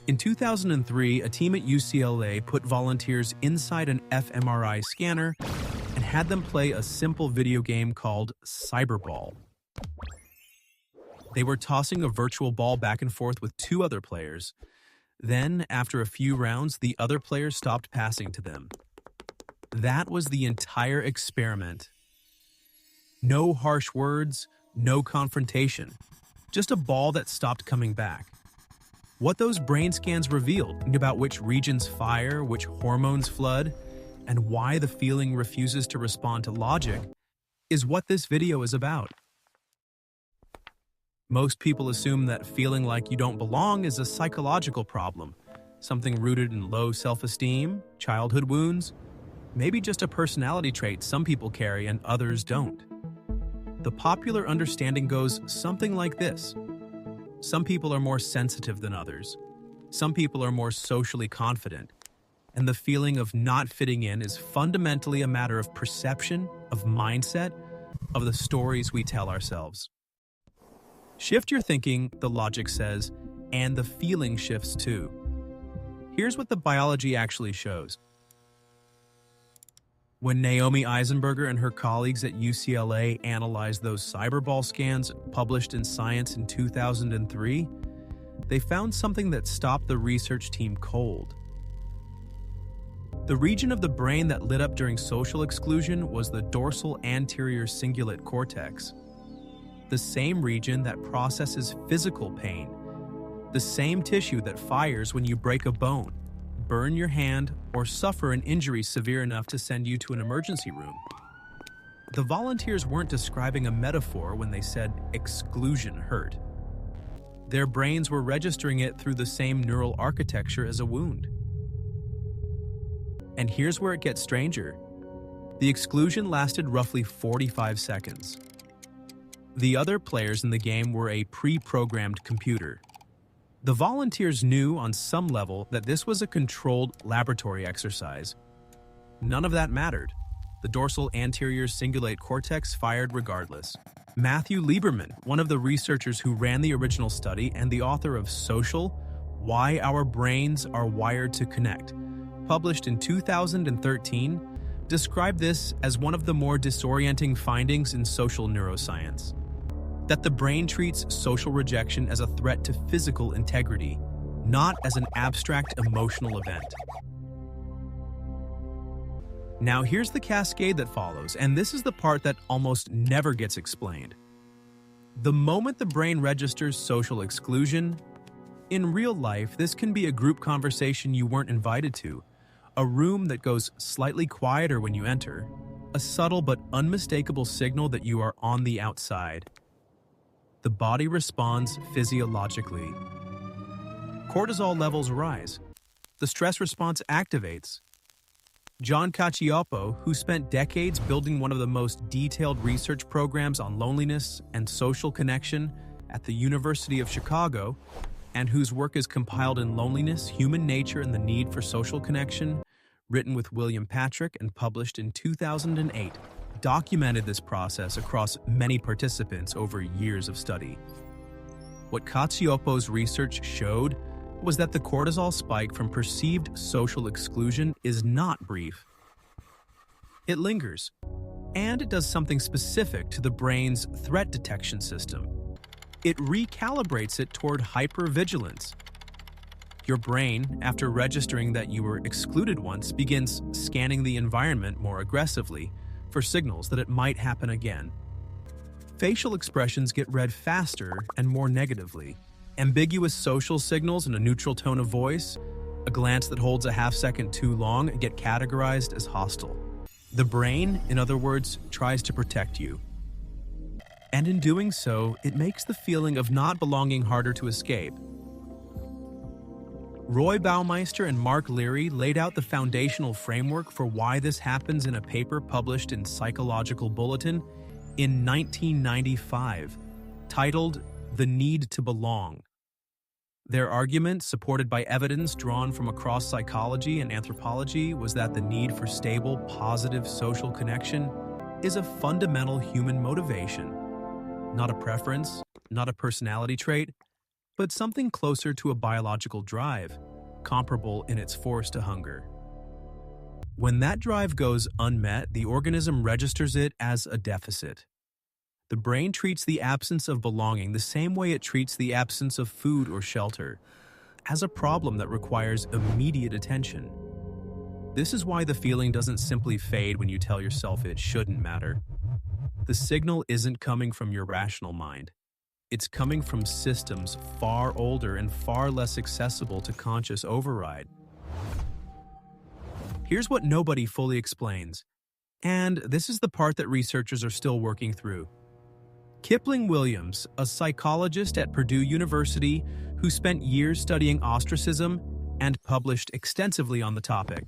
In 2003, a team at UCLA put volunteers inside an fMRI scanner and had them play a simple video game called Cyberball. They were tossing a virtual ball back and forth with two other players. Then, after a few rounds, the other players stopped passing to them. That was the entire experiment. No harsh words, no confrontation, just a ball that stopped coming back. What those brain scans revealed about which regions fire, which hormones flood, and why the feeling refuses to respond to logic is what this video is about. Most people assume that feeling like you don't belong is a psychological problem, something rooted in low self-esteem, childhood wounds, maybe just a personality trait some people carry and others don't. The popular understanding goes something like this. Some people are more sensitive than others. Some people are more socially confident. And the feeling of not fitting in is fundamentally a matter of perception, of mindset, of the stories we tell ourselves. Shift your thinking, the logic says, and the feeling shifts too. Here's what the biology actually shows. When Naomi Eisenberger and her colleagues at UCLA analyzed those cyberball scans published in Science in 2003, they found something that stopped the research team cold. The region of the brain that lit up during social exclusion was the dorsal anterior cingulate cortex, the same region that processes physical pain, the same tissue that fires when you break a bone, burn your hand, or suffer an injury severe enough to send you to an emergency room. The volunteers weren't describing a metaphor when they said exclusion hurt. Their brains were registering it through the same neural architecture as a wound. And here's where it gets stranger. The exclusion lasted roughly 45 seconds. The other players in the game were a pre-programmed computer. The volunteers knew on some level that this was a controlled laboratory exercise. None of that mattered. The dorsal anterior cingulate cortex fired regardless. Matthew Lieberman, one of the researchers who ran the original study and the author of Social, Why Our Brains Are Wired to Connect, published in 2013, described this as one of the more disorienting findings in social neuroscience. That the brain treats social rejection as a threat to physical integrity, not as an abstract emotional event. Now here's the cascade that follows, and this is the part that almost never gets explained. The moment the brain registers social exclusion, in real life, this can be a group conversation you weren't invited to, a room that goes slightly quieter when you enter, a subtle but unmistakable signal that you are on the outside. The body responds physiologically. Cortisol levels rise. The stress response activates. John Cacioppo, who spent decades building one of the most detailed research programs on loneliness and social connection at the University of Chicago, and whose work is compiled in Loneliness, Human Nature, and the Need for Social Connection, written with William Patrick and published in 2008, documented this process across many participants over years of study. What Cacioppo's research showed was that the cortisol spike from perceived social exclusion is not brief. It lingers, and it does something specific to the brain's threat detection system. It recalibrates it toward hypervigilance. Your brain, after registering that you were excluded once, begins scanning the environment more aggressively for signals that it might happen again. Facial expressions get read faster and more negatively. Ambiguous social signals in a neutral tone of voice, a glance that holds a half-second too long, get categorized as hostile. The brain, in other words, tries to protect you. And in doing so, it makes the feeling of not belonging harder to escape. Roy Baumeister and Mark Leary laid out the foundational framework for why this happens in a paper published in Psychological Bulletin in 1995, titled The Need to Belong. Their argument, supported by evidence drawn from across psychology and anthropology, was that the need for stable, positive social connection is a fundamental human motivation, not a preference, not a personality trait, but something closer to a biological drive, comparable in its force to hunger. When that drive goes unmet, the organism registers it as a deficit. The brain treats the absence of belonging the same way it treats the absence of food or shelter, as a problem that requires immediate attention. This is why the feeling doesn't simply fade when you tell yourself it shouldn't matter. The signal isn't coming from your rational mind. It's coming from systems far older and far less accessible to conscious override. Here's what nobody fully explains, and this is the part that researchers are still working through. Kipling Williams, a psychologist at Purdue University who spent years studying ostracism and published extensively on the topic,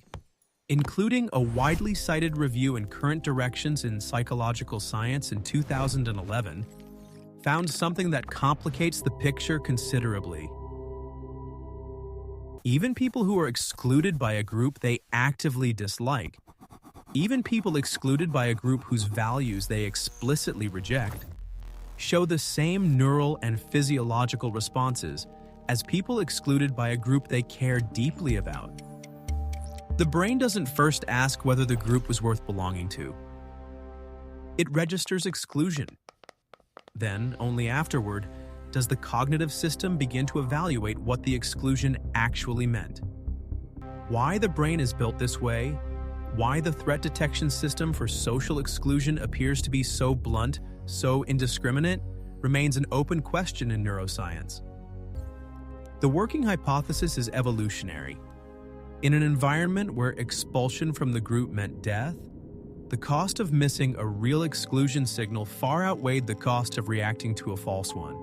including a widely cited review in Current Directions in Psychological Science in 2011, found something that complicates the picture considerably. Even people who are excluded by a group they actively dislike, even people excluded by a group whose values they explicitly reject, show the same neural and physiological responses as people excluded by a group they care deeply about. The brain doesn't first ask whether the group was worth belonging to. It registers exclusion. Then, only afterward, does the cognitive system begin to evaluate what the exclusion actually meant. Why the brain is built this way, why the threat detection system for social exclusion appears to be so blunt, so indiscriminate, remains an open question in neuroscience. The working hypothesis is evolutionary. In an environment where expulsion from the group meant death, the cost of missing a real exclusion signal far outweighed the cost of reacting to a false one.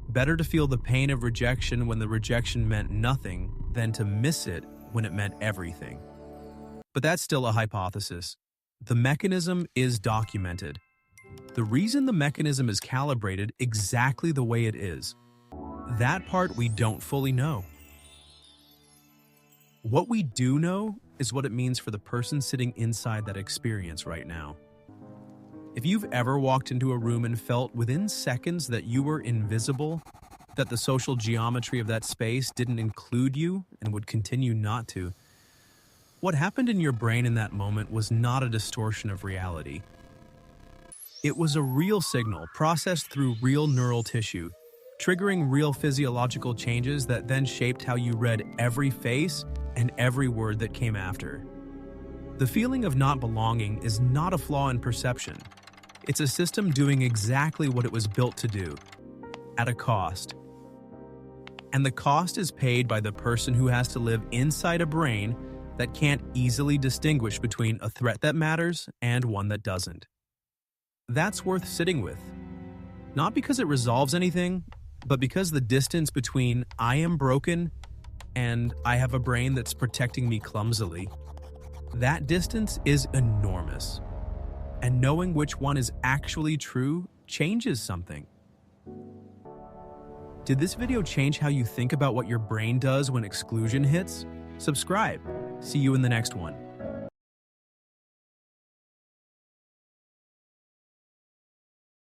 Better to feel the pain of rejection when the rejection meant nothing than to miss it when it meant everything. But that's still a hypothesis. The mechanism is documented. The reason the mechanism is calibrated exactly the way it is, that part we don't fully know. What we do know is what it means for the person sitting inside that experience right now. If you've ever walked into a room and felt within seconds that you were invisible, that the social geometry of that space didn't include you and would continue not to, what happened in your brain in that moment was not a distortion of reality. It was a real signal processed through real neural tissue, triggering real physiological changes that then shaped how you read every face and every word that came after. The feeling of not belonging is not a flaw in perception. It's a system doing exactly what it was built to do, at a cost. And the cost is paid by the person who has to live inside a brain that can't easily distinguish between a threat that matters and one that doesn't. That's worth sitting with. Not because it resolves anything, but because the distance between I am broken and I have a brain that's protecting me clumsily, that distance is enormous. And knowing which one is actually true changes something. Did this video change how you think about what your brain does when exclusion hits? Subscribe. See you in the next one.